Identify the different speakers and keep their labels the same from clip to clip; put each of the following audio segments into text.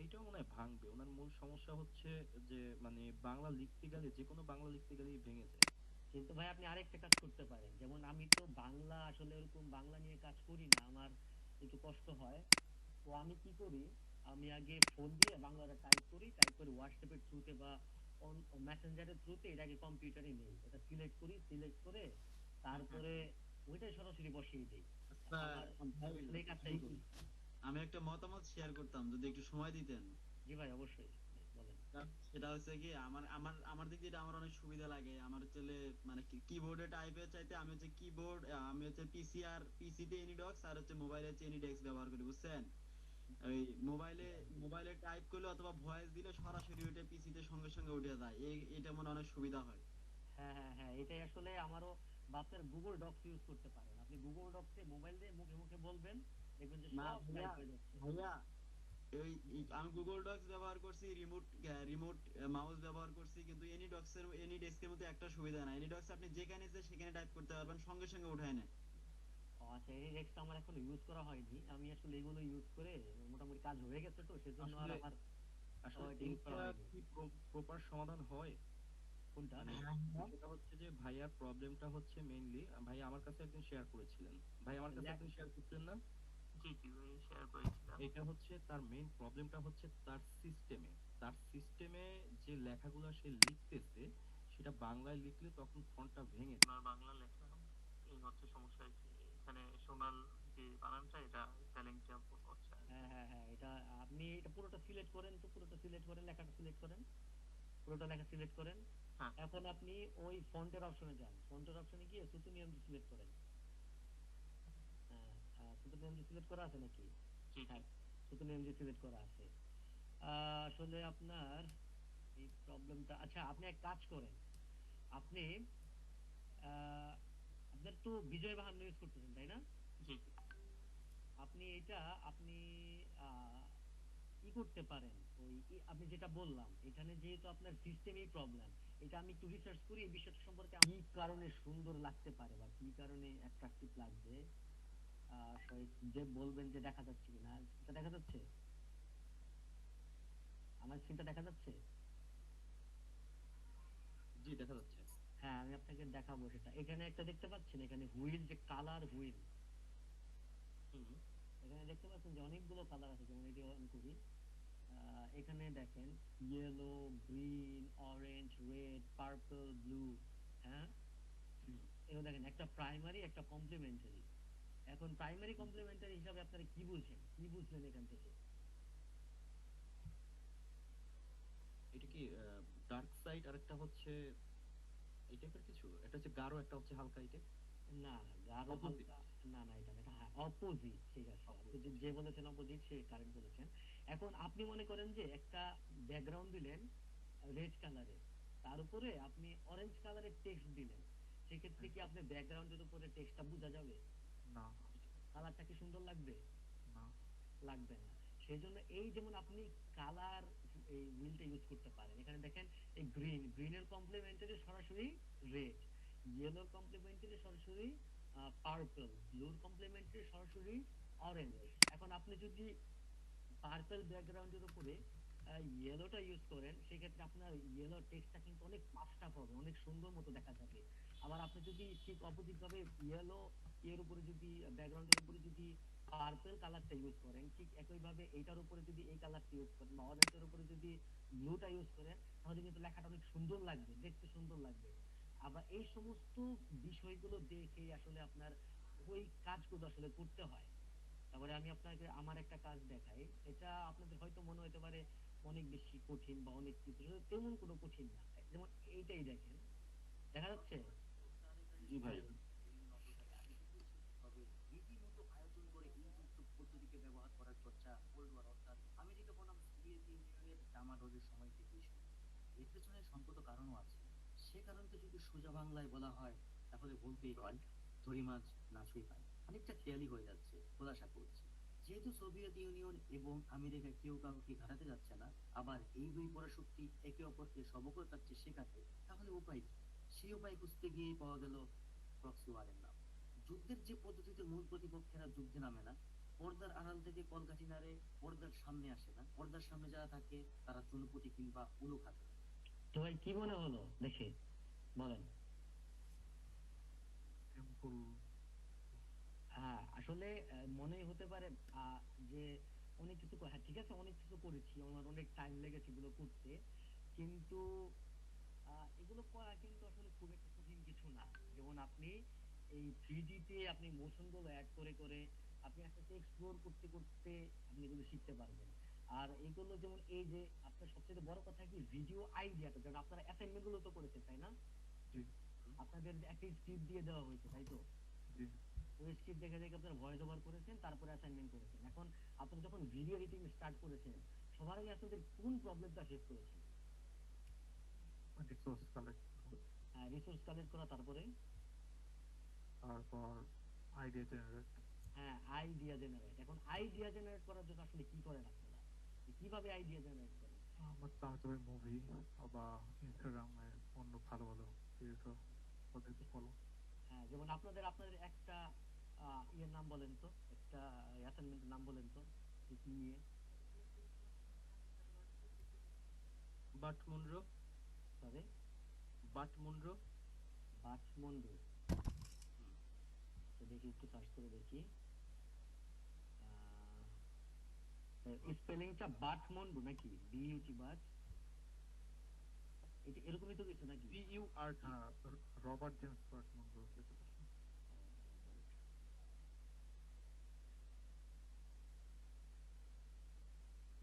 Speaker 1: এইটা মনে হয় ভাঙবে। ওনার মূল সমস্যা হচ্ছে যে মানে বাংলা লিখতে গেলে, যে কোনো বাংলা লিখতে গেলেই ভেঙে যায়।
Speaker 2: কিন্তু ভাই আপনি আরেকটা কাজ করতে পারেন, যেমন আমি তো বাংলা আসলে ওরকম বাংলা নিয়ে কাজ করি না, আমার একটু কষ্ট হয়। তো আমি কি করি, আমি আগে ফোন দিয়ে বাংলাটা টাইপ করি, টাইপ করে হোয়াটসঅ্যাপের থ্রুতে বা মেসেঞ্জারের থ্রুতে এটাকে কম্পিউটারে নেই, এটা সিলেক্ট করি, সিলেক্ট করে
Speaker 3: হুম, হুম।
Speaker 2: তারপরে ওইটাই সরাসরি বসিয়ে দিই।
Speaker 3: আচ্ছা
Speaker 2: আমার
Speaker 3: ভাই,
Speaker 2: আমি আসলে এই কাজটাই
Speaker 3: যদি
Speaker 2: করি।
Speaker 3: আমি একটা মতামত শেয়ার করতাম যদি একটু সময় দিতেন।
Speaker 2: জি ভাই, অবশ্যই বলেন।
Speaker 3: সেটা হচ্ছে কি, আমার আমার আমার দিক দিয়ে এটা আমার অনেক সুবিধা লাগে। আমার হচ্ছে মানে কিবোর্ডে টাইপের চাইতে আমি হচ্ছে কিবোর্ড, আমি হচ্ছে পিসি আর পিসিতে এনিডক্স আর হচ্ছে মোবাইলে হচ্ছে এনিডেক্স ব্যবহার করি, বুঝছেন? ওই মোবাইলে মোবাইলে টাইপ করলে অথবা ভয়েস দিলে সরাসরি ওইটা পিসিতে সঙ্গে সঙ্গে উঠে যায়, এটা মনে হয় অনেক সুবিধা হয়।
Speaker 2: হ্যাঁ হ্যাঁ হ্যাঁ, এটাই আসলে আমারও। বা আপনার গুগল ডক্স ইউজ করতে পারেন, আপনি গুগল ডক্সে মোবাইল দিয়ে মুখে মুখে বলবেন, দেখবেন যে
Speaker 3: না
Speaker 2: সব
Speaker 3: ভাইয়া,
Speaker 2: টাইপ হয়ে যাচ্ছে।
Speaker 3: ভাইয়া আমি গুগল ডক্স ব্যবহার করছি, রিমোট রিমোট মাউস ব্যবহার করছি, কিন্তু এনি ডেস্কের মধ্যে একটা সুবিধা নাই, এনি ডক্স আপনি যেখানে ইচ্ছে সেখানে টাইপ করতে পারবেন, সঙ্গে সঙ্গে উঠায় নেয়।
Speaker 2: ও আচ্ছা, এই রেক্সটা আমার এখন ইউজ করা হয়নি, আমি আসলে এগুলো ইউজ করে মোটামুটি কাজ হয়ে গেছে, তো সেজন্য আর
Speaker 1: আসলে
Speaker 2: আমার
Speaker 1: আসলে
Speaker 2: এটা ইউজ করা
Speaker 1: এইটা
Speaker 2: হয়নি।
Speaker 1: কি প্রপার সমাধান হয়?
Speaker 2: কোনটা?
Speaker 1: মানে
Speaker 3: হ্যাঁ, হ্যাঁ।
Speaker 1: বিষয়টা হচ্ছে যে ভাইয়ার প্রবলেমটা হচ্ছে মেইনলি, ভাই আমার কাছে একদিন শেয়ার করেছিলেন, ভাই আমার কাছে একদিন শেয়ার করছিলেন না?
Speaker 4: জি জি ভাই, শেয়ার করেছিলাম।
Speaker 1: এটা হচ্ছে তার মেইন প্রবলেমটা হচ্ছে তার সিস্টেমে যে লেখাগুলো সে লিখতেছে, সেটা বাংলায় লিখলে তখন ফন্টটা ভেঙে যায়।
Speaker 4: আপনার বাংলা লেখা এই হচ্ছে সমস্যা, যে এখানে সোনাল যে বানানটা, এটা স্পেলিংটা ভুল হচ্ছে আর কি।
Speaker 2: হ্যাঁ হ্যাঁ হ্যাঁ, এটা আপনি এটা পুরোটা সিলেক্ট করেন, তো পুরোটা সিলেক্ট করেন, লেখাটা সিলেক্ট করেন, পুরোটা লেখা সিলেক্ট করেন।
Speaker 4: হ্যাঁ।
Speaker 2: এখন আপনি ওই ফন্টের অপশনে যান, ফন্টের অপশনে গিয়ে সুতুনিয়াম সিলেক্ট করেন। সুতুনিয়াম সিলেক্ট করা আছে নাকি?
Speaker 4: জি জি।
Speaker 2: হ্যাঁ, সুতুনিয়াম সিলেক্ট করা আছে। আসলে আপনার এই প্রবলেমটা, আচ্ছা আপনি এক কাজ করেন, আপনি আহ, আপনার তো বিজয় বাহান্ন ইউজ করতেছেন তাই না?
Speaker 4: জি জি।
Speaker 2: আপনি এটা আপনি আহ, কি করতে পারেন, ওই আপনি যেটা বললাম, এখানে যেহেতু আপনার সিস্টেমেই প্রবলেম, এটা আমি একটু রিসার্চ করি এই বিষয়টা সম্পর্কে, কি কারণে সুন্দর লাগতে পারে বা কি কারণে অ্যাট্রাকটিভ লাগবে। যে বলবেন যে দেখা যাচ্ছে কিনা, এটা দেখা যাচ্ছে, আমার স্ক্রিনটা দেখা যাচ্ছে।
Speaker 1: জি, দেখা যাচ্ছে।
Speaker 2: হ্যাঁ, আমি আপনাকে দেখাবো সেটা। এখানে একটা দেখতে পাচ্ছেন, এখানে হুইল, যে কালার হুইল,
Speaker 1: হুম।
Speaker 2: এখানে দেখতে পাচ্ছেন যে অনেকগুলো কালার আছে, যেমন এটি অন করি, এখানে দেখেন yellow, green, orange, red, purple, blue. হ্যাঁ,
Speaker 1: হুম।
Speaker 2: এগুলো দেখেন, একটা প্রাইমারি একটা কমপ্লিমেন্টারি। এখন প্রাইমারি কমপ্লিমেন্টারি হিসাবে আপনারা কি বুঝেন, কি বুঝলেন এখান থেকে?
Speaker 1: এটা কি ডার্ক সাইড, আর একটা হচ্ছে এই টাইপের কিছু, একটা হচ্ছে গাঢ়, একটা হচ্ছে হালকা, এই টাইপ।
Speaker 2: না, গাঢ়
Speaker 1: অপোজিট।
Speaker 2: হালকা, না না, এটা না, এটা হ্যাঁ অপোজিট, ঠিক আছে, অপোজিট
Speaker 1: অপোজিট।
Speaker 2: যে বলেছেন, অপোজিট সে কারেক্ট বলেছেন। এখন আপনি মনে করেন যে একটা ব্যাকগ্রাউন্ড দিলেন রেড কালারের, তার উপরে আপনি অরেঞ্জ কালারের টেক্সট দিলেন, সেক্ষেত্রে কি আপনার ব্যাকগ্রাউন্ডের উপরে টেক্সটটা বোঝা যাবে?
Speaker 4: না।
Speaker 2: কালারটা কি সুন্দর লাগবে?
Speaker 4: না।
Speaker 2: লাগবে না। সেই জন্য এই যেমন আপনি কালার, এই হুইলটা ইউজ করতে পারেন। এখানে দেখেন, এই গ্রিনের কমপ্লিমেন্টারি সরাসরি রেড, ইয়েলোর কমপ্লিমেন্টারি সরাসরি পার্পল, ব্লুর কমপ্লিমেন্টারি সরাসরি অরেঞ্জ। এখন আপনি যদি পার্পল ব্যাকগ্রাউন্ডের উপরে ইয়েলোটা ইউজ করেন, সেক্ষেত্রে আপনার ইয়েলো টেক্সটটা কিন্তু অনেক মাস্টাপ হবে, অনেক সুন্দর মতো দেখা যাবে। আবার আপনি যদি ঠিক অপোজিট ভাবে ইয়েলো এর উপরে যদি, ব্যাকগ্রাউন্ডের উপরে যদি পার্পল কালারটা ইউজ করেন, ঠিক একই ভাবে এইটার উপরে যদি এই কালারটা ইউজ করেন, বা অরেঞ্জের উপরে যদি ব্লুটা ইউজ করেন, তাহলে কিন্তু লেখাটা অনেক সুন্দর লাগবে, দেখতে সুন্দর লাগবে। আবার এই সমস্ত বিষয়গুলো দেখে আসলে আপনার ওই কাজগুলো আসলে করতে হয়। তারপরে আমি আপনাকে আমার একটা কাজ দেখাই, এটা আপনাদের হয়তো মনে হতে পারে অনেক বেশি কঠিন বা অনেক কিছু, আসলে তেমন কোনো কঠিন না। যেমন এইটাই দেখেন, দেখা যাচ্ছে।
Speaker 1: জি ভাই।
Speaker 5: পর্দার আড়াল থেকে কলকাঠি নাড়ে, পর্দার সামনে আসে না। পর্দার সামনে যারা থাকে তারা চুনোপুঁটি কিংবা উলু খাবে।
Speaker 2: তো ভাই কি মনে হলো দেখে, বলেন।
Speaker 6: সিম্পল।
Speaker 2: হ্যাঁ আসলে মনে হতে পারে যে অনেক কিছু হ্যাঁ ঠিক আছে, অনেক কিছু করেছি, আমার অনেক টাইম লেগেছে এগুলো করতে, কিন্তু এগুলো করা কিন্তু আসলে খুব একটা কঠিন কিছু না। যেমন আপনি এই 3D তে আপনি মোশন গুলো অ্যাড করে করে আপনি আস্তে আস্তে এক্সপ্লোর করতে করতে আপনি এগুলো শিখতে পারবেন। আর এগুলো যেমন এই যে আপনার সবচেয়ে বড় কথা কি ভিডিও আইডিয়াটা, যেমন আপনারা অ্যাসাইনমেন্ট গুলো তো করেছেন তাই না?
Speaker 6: জি
Speaker 2: আপনাদের একটা স্ক্রিপ্ট দিয়ে দেওয়া হয়েছে তাই তো?
Speaker 6: জি।
Speaker 2: ওই স্ক্রিপ্ট দেখে দেখে আপনারা ভয়েস ওভার করেছেন, তারপরে অ্যাসাইনমেন্ট করেছেন। এখন আপনারা যখন ভিডিও এডিটিং স্টার্ট করেছেন, সবার আগে আপনাদের কোন প্রবলেমটা ফেস করেছেন?
Speaker 6: রিসোর্স কালেক্ট,
Speaker 2: রিসোর্স কালেক্ট করা, তারপরে
Speaker 6: তারপর আইডিয়া জেনারেট।
Speaker 2: হ্যাঁ আইডিয়া জেনারেট। এখন আইডিয়া জেনারেট করার জন্য আসলে কি করেন আপনারা, কিভাবে আইডিয়া জেনারেট করেন?
Speaker 6: আমার তো আমি তো মুভি বা ইনস্টাগ্রামে অন্য ভালো ভালো ক্রিয়েটর ওদেরকে ফলো।
Speaker 2: হ্যাঁ যেমন আপনাদের আপনাদের একটা ইয়ের নাম বলেন তো, একটা অ্যাসাইনমেন্টের নাম বলেন তো, যে কি নিয়ে?
Speaker 1: But Munro.
Speaker 2: তবে
Speaker 1: বাট মুনরো।
Speaker 2: বাচমন্ডু। তো দেখি একটু সার্চ করে দেখি। স্পেলিংটা বাটমন্ডু নাকি বিইউটি বাট, এটা এরকমই তো কিছু নাকি?
Speaker 1: BURT।
Speaker 6: হ্যাঁ, রবার্ট জেমস বার্টম্যান বলতে পারছি।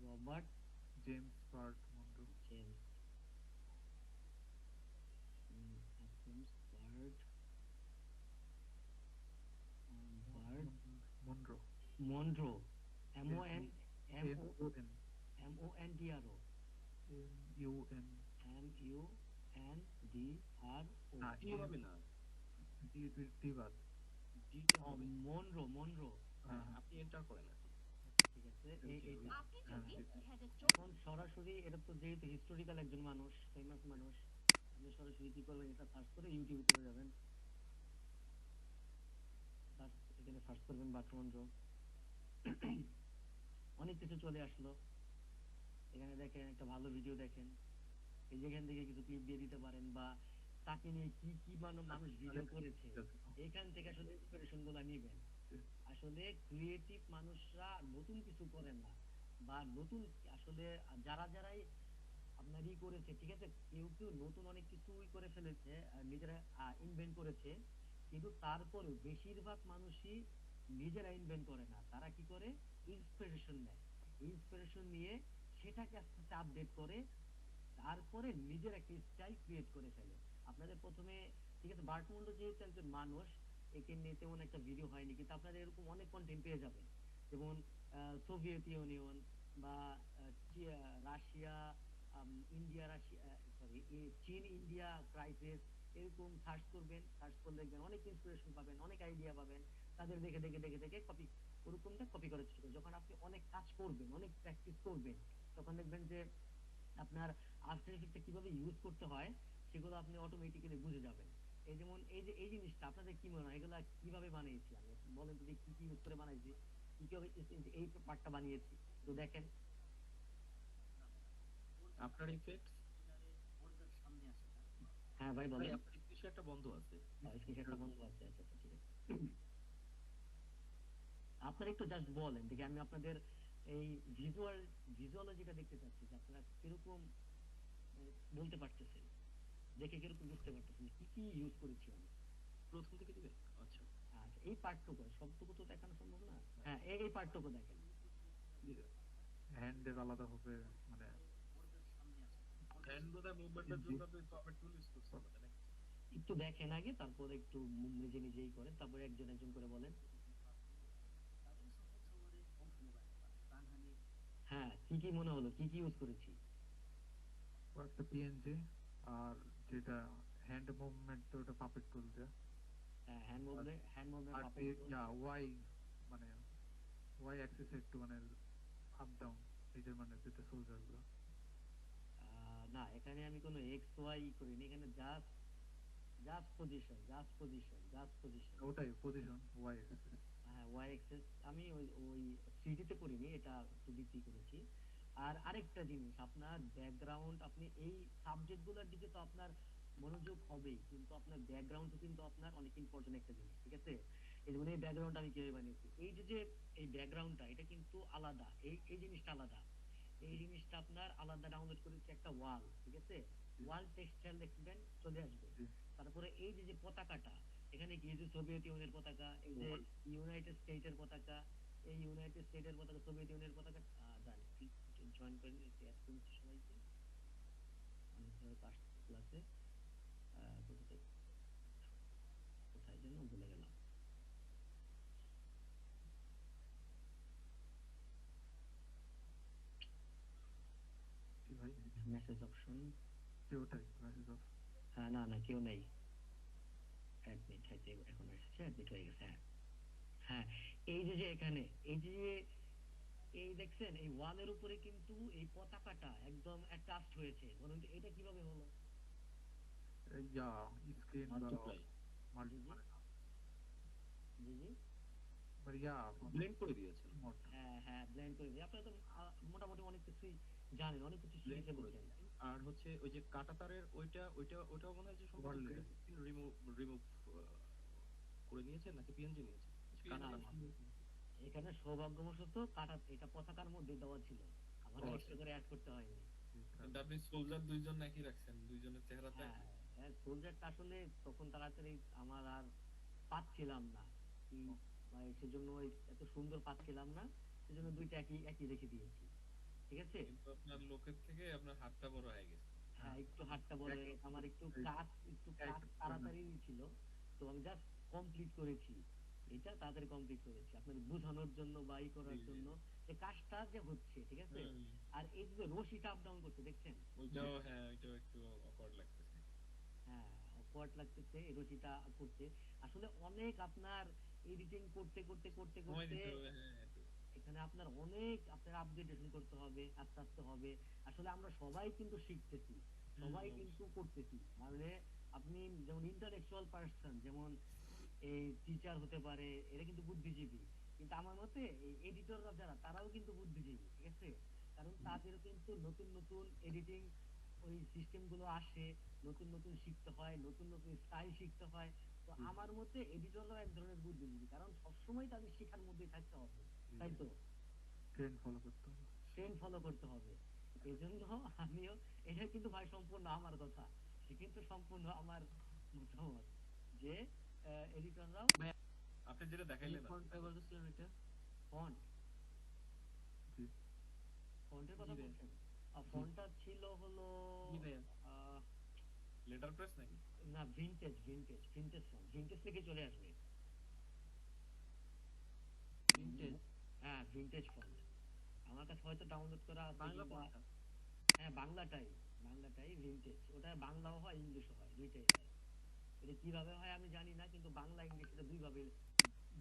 Speaker 2: Robert
Speaker 6: James Bartman.
Speaker 2: James James Bart Bart
Speaker 6: Monroe.
Speaker 2: মন্ড্রো, M O N M O
Speaker 6: MON
Speaker 2: M O N D R O
Speaker 6: MUN।
Speaker 2: M U N D R O.
Speaker 6: না
Speaker 1: E হবে না,
Speaker 6: ডিবাদ।
Speaker 1: ডিটা হবে।
Speaker 2: Monroe Monroe.
Speaker 6: হ্যাঁ
Speaker 1: আপনি এন্টার করেন এখন।
Speaker 2: ঠিক আছে, এইটা
Speaker 7: আপনি
Speaker 6: হ্যাঁ,
Speaker 7: যদি
Speaker 6: এটা।
Speaker 7: 2014
Speaker 2: এখন সরাসরি এটা তো যেহেতু হিস্টোরিক্যাল একজন মানুষ, ফেমাস মানুষ, আপনি সরাসরি কি করবেন, এটা সার্চ করে ইউটিউবে চলে যাবেন, এখানে সার্চ করবেন বাটমন্ড্র, অনেক কিছু চলে আসলো। এখানে দেখেন একটা ভালো ভিডিও দেখেন, এই যেখান থেকে কিছু ক্লিপ দিয়ে দিতে পারেন, বা তাকে নিয়ে কি কি মানুষ ভিডিও করেছে, এখান থেকে আসলে ইন্সপিরেশন গুলো নিবেন। আসলে ক্রিয়েটিভ মানুষরা নতুন কিছু করে না, বা নতুন আসলে যারা যারাই আপনার করেছে, ঠিক আছে, কেউ কেউ নতুন অনেক কিছুই করে ফেলেছে, নিজেরা ইনভেন্ট করেছে, কিন্তু তারপরেও বেশিরভাগ মানুষই নিজেরা ইনভেন্ট করে না, তারা কি করে ইন্সপিরেশন নেয়, ইন্সপিরেশন নিয়ে সেটাকে আস্তে আস্তে আপডেট করে, তারপরে নিজের একটা স্টাইল ক্রিয়েট করে ফেলে। আপনাদের প্রথমে ঠিক আছে বার্টমুন্ডো যেহেতু একজন মানুষ, একে নিয়ে তেমন একটা ভিডিও হয়নি, কিন্তু আপনারা এরকম অনেক কন্টেন্ট পেয়ে যাবেন, যেমন সোভিয়েত ইউনিয়ন বা রাশিয়া, ইন্ডিয়া, রাশিয়া, সরি, চীন ইন্ডিয়া ক্রাইসিস, এরকম সার্চ করবেন, সার্চ করলে দেখবেন অনেক ইন্সপিরেশন পাবেন, অনেক আইডিয়া পাবেন, তাদের দেখে দেখে দেখে দেখে কপি, ওরকমটা কপি করার চেষ্টা করবেন। যখন আপনি অনেক কাজ করবেন, অনেক প্র্যাকটিস করবেন, তখন দেখবেন যে আপনার আফটার ইফেক্টটা কিভাবে ইউজ করতে হয় সেগুলো আপনি অটোমেটিক্যালি বুঝে যাবেন। এই যেমন এই যে এই জিনিসটা আপনাদের কি মনে হয় এগুলা কিভাবে বানিয়েছি আমি, বলেন তো দেখি কি কি ইউজ করে বানাইছি, কি কি এই পার্টটা বানিয়েছি, তো দেখেন।
Speaker 1: আপনার ইফেক্ট।
Speaker 5: পর্দার সামনে আসে না।
Speaker 2: হ্যাঁ ভাই
Speaker 1: ভাই
Speaker 2: বলেন।
Speaker 1: আপনার স্ক্রিনশটটা বন্ধ আছে।
Speaker 2: স্ক্রিনশটটা বন্ধ আছে, আচ্ছা আচ্ছা ঠিক আছে। আপনারা একটু জাস্ট বলেন দেখি, আমি আপনাদের এই ভিজুয়ালজিটা দেখতে চাচ্ছি, যে আপনারা কিরকম বলতে পারতেছেন, দেখে কিরকম বুঝতে পারতেছেন কি কি ইউজ করেছি আমি।
Speaker 1: প্রথম থেকে দিবেন। আচ্ছা,
Speaker 2: আচ্ছা এই পার্টটুকু, সবটুকু তো দেখানো সম্ভব না। হ্যাঁ এই পার্টটুকু দেখেন।
Speaker 1: দিবেন।
Speaker 6: হ্যান্ডের আলাদা হবে মানে
Speaker 5: পর্দার সামনে আসে না।
Speaker 1: হ্যান্ড বোধহয় মুভমেন্টের জন্য আপনি কমেন্ট টুল ইউজ করছেন মানে।
Speaker 2: একটু দেখেন আগে, তারপরে একটু নিজে নিজেই করেন, তারপরে একজন একজন করে বলেন।
Speaker 5: তাদের সহজ সফরে অংশ মোবাইল প্রাণহানি।
Speaker 2: হ্যাঁ কি কি মনে হলো, কি কি ইউজ করেছি?
Speaker 6: একটা পিএনজি, আর যেটা হ্যান্ড মুভমেন্ট ওটা পাপেট টুল দিয়ে।
Speaker 2: হ্যাঁ হ্যান্ড মুভমেন্ট
Speaker 6: আর
Speaker 2: পাপেট।
Speaker 6: ওয়াই মানে ওয়াই অ্যাক্সিস একটু মানে আপ ডাউন, এই যে মানে যেটা সোলজার গুলো।
Speaker 2: না এখানে আমি কোনো এক্স ওয়াই করিনি, এখানে just just position, just position, just position.
Speaker 6: ওটাই পজিশন ওয়াই অ্যাক্সিস।
Speaker 2: হ্যাঁ হ্যাঁ ওয়াই এক্সেস আমি ওই ওই 3D তে করিনি, এটা 2D তে করেছি। আর আরেকটা জিনিস, আপনার ব্যাকগ্রাউন্ড, আপনি এই সাবজেক্ট গুলোর দিকে তো আপনার মনোযোগ হবেই, কিন্তু আপনার ব্যাকগ্রাউন্ডও কিন্তু আপনার অনেক ইম্পর্টেন্ট একটা জিনিস, ঠিক আছে? এই যেমন এই ব্যাকগ্রাউন্ড আমি কিভাবে বানিয়েছি, এই যে যে এই ব্যাকগ্রাউন্ডটা এটা কিন্তু আলাদা, এই এই জিনিসটা আলাদা, এই জিনিসটা আপনার আলাদা ডাউনলোড করেছি একটা ওয়াল, ঠিক আছে? ওয়াল টেক্সচার দেখবেন চলে আসবে।
Speaker 6: জি।
Speaker 2: তারপরে এই যে যে পতাকাটা, এখানে কি এই যে সোভিয়েত ইউনিয়নের পতাকা, এই যে ইউনাইটেড স্টেটের পতাকা, এই ইউনাইটেড স্টেটের পতাকা, সোভিয়েত ইউনিয়নের পতাকা, দাঁড়ান জয়েন করে নিয়েছি, অ্যাড করেছি সবাইকে অনেক ক্লাসে। কোথায় কোথায় যেন ভুলে গেলাম।
Speaker 6: কি ভাই?
Speaker 2: মেসেজ অপশন,
Speaker 6: যে ওটাই মেসেজ অফ।
Speaker 2: হ্যাঁ না না কেউ নেই, অ্যাডমিট হয়তো এখন এসেছে, অ্যাডমিট হয়ে গেছে, হ্যাঁ হ্যাঁ। এই যে যে এখানে এই যে এই দেখছেন এই ওয়ালের উপরে কিন্তু এই পতাকাটা একদম অ্যাটাচড হয়েছে, বলুন তো এটা কিভাবে হলো?
Speaker 6: ইয়া স্ক্রিন বা
Speaker 1: মাল্টিপ্লাই
Speaker 6: মাল্টি
Speaker 2: জি জি
Speaker 6: মানে
Speaker 2: জি জি
Speaker 6: মানে ইয়া
Speaker 1: ব্লেন্ড করে দিয়েছেন,
Speaker 6: মোড।
Speaker 2: হ্যাঁ হ্যাঁ ব্লেন্ড করে দিই, আপনারা তো মোটামুটি অনেক কিছুই জানেন, অনেক কিছু
Speaker 1: ব্লেন্ড
Speaker 2: শিখে
Speaker 1: করে
Speaker 2: ফেলছেন।
Speaker 1: দিয়েছেন। আর হচ্ছে ওই যে কাটা তারের ওইটাও মনে হয় যে সম্ভবত
Speaker 6: Overlay।
Speaker 1: রিমুভ রিমুভ করে নিয়েছেন নাকি পিএনজি নিয়েছেন কাটা
Speaker 2: না,
Speaker 1: তার।
Speaker 2: না, এখানে সৌভাগ্যবশত কাটা এটা পতাকার মধ্যে দেওয়া ছিল, আমার
Speaker 1: ও,
Speaker 2: এক্সট্রা করে অ্যাড করতে হয়নি।
Speaker 7: কিন্তু আপনি সোলজার দুইজন একই রাখছেন, দুইজনের চেহারা তো
Speaker 2: হ্যাঁ
Speaker 7: একই।
Speaker 2: সোলজারটা আসলে তখন তাড়াতাড়ি আমার আর পাচ্ছিলাম না কি, মানে সেজন্য ওই এত সুন্দর পাচ্ছিলাম না, সেজন্য দুইটা একই একই রেখে দিয়েছি, ঠিক আছে?
Speaker 7: কিন্তু আপনার লোকের থেকে আপনার হাতটা বড় হয়ে গেছে।
Speaker 2: হ্যাঁ একটু হাতটা বড় হয়ে গেছে, আমার একটু কাজ তাড়াতাড়ি ছিল, তো আমি জাস্ট কমপ্লিট করেছি, এটা তাড়াতাড়ি কমপ্লিট করেছি আপনাদের বোঝানোর জন্য বা ই করার
Speaker 7: জি, জি।
Speaker 2: জন্য যে কাজটা যে হচ্ছে, ঠিক আছে?
Speaker 7: হুম,
Speaker 2: আর এই যে রশিটা আপ ডাউন করতে দেখছেন,
Speaker 7: ওইটাও হ্যাঁ, ওইটাও একটু অকওয়ার্ড লাগতেছে।
Speaker 2: হ্যাঁ অকওয়ার্ড লাগতেছে এই রশিটা করতে, আসলে অনেক আপনার এডিটিং করতে করতে করতে
Speaker 7: সময়
Speaker 2: করতে
Speaker 7: দিতে হবে, হ্যাঁ একটু।
Speaker 2: এখানে আপনার অনেক আপনার আপগ্রেডেশন করতে হবে, আস্তে আস্তে হবে। আসলে আমরা সবাই কিন্তু শিখতেছি, সবাই
Speaker 7: অবশ্যই।
Speaker 2: কিন্তু করতেছি, মানে আপনি যেমন ইন্টালেকচুয়াল পার্সন, যেমন এই টিচার হতে পারে, এরা কিন্তু বুদ্ধিজীবী, কিন্তু আমার মতে এই এডিটররা যারা তারাও কিন্তু বুদ্ধিজীবী, ঠিক আছে? কারণ তাদের কিন্তু নতুন নতুন এডিটিং ওই সিস্টেম গুলো আসে, নতুন নতুন শিখতে হয়, নতুন নতুন স্টাইল শিখতে হয়। তো আমার মতে এডিটররা এক ধরনের বুদ্ধিজীবী, কারণ সবসময় তাদের শেখার মধ্যেই থাকতে হবে, তাই তো?
Speaker 6: ট্রেন্ড ফলো করতে হবে।
Speaker 2: ট্রেন্ড ফলো করতে হবে। এই জন্য আমিও, এটা কিন্তু ভাই সম্পূর্ণ আমার কথা, সে কিন্তু সম্পূর্ণ আমার মতামত যে এডিটররাও
Speaker 7: আপনি যেটা দেখাইলেন আর কি।
Speaker 1: ফন্ট ব্যবহার করছিলেন এটা?
Speaker 2: ফন্ট,
Speaker 6: জি।
Speaker 2: ফন্টের কথা
Speaker 1: জি ভাইয়া।
Speaker 2: বলছেন? ফন্টটা ছিল হলো
Speaker 1: জি ভাইয়া।
Speaker 2: আহ,
Speaker 7: লেটার প্রেস নাকি?
Speaker 2: না vintage vintage vintage font, vintage থেকে চলে আসবে।
Speaker 1: ভিনটেজ
Speaker 2: হ্যাঁ ভিনটেজ ফন্ট আমার কাছে হয়তো ডাউনলোড করা আছে,
Speaker 1: বাংলা
Speaker 2: কিংবা
Speaker 1: কোনটা?
Speaker 2: হ্যাঁ বাংলাটাই, বাংলাটাই ভিনটেজ, ওটা বাংলাও হয় ইংলিশও হয়, দুইটাই হয়। এটা কিভাবে হয় আমি জানি না, কিন্তু বাংলা ইংলিশ এটা দুইভাবে,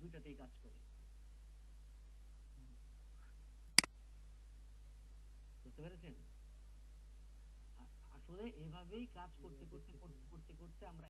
Speaker 2: দুইটাতেই কাজ করে, বুঝতে পেরেছেন? আসলে এইভাবেই কাজ করতে করতে করতে করতে করতে আমরা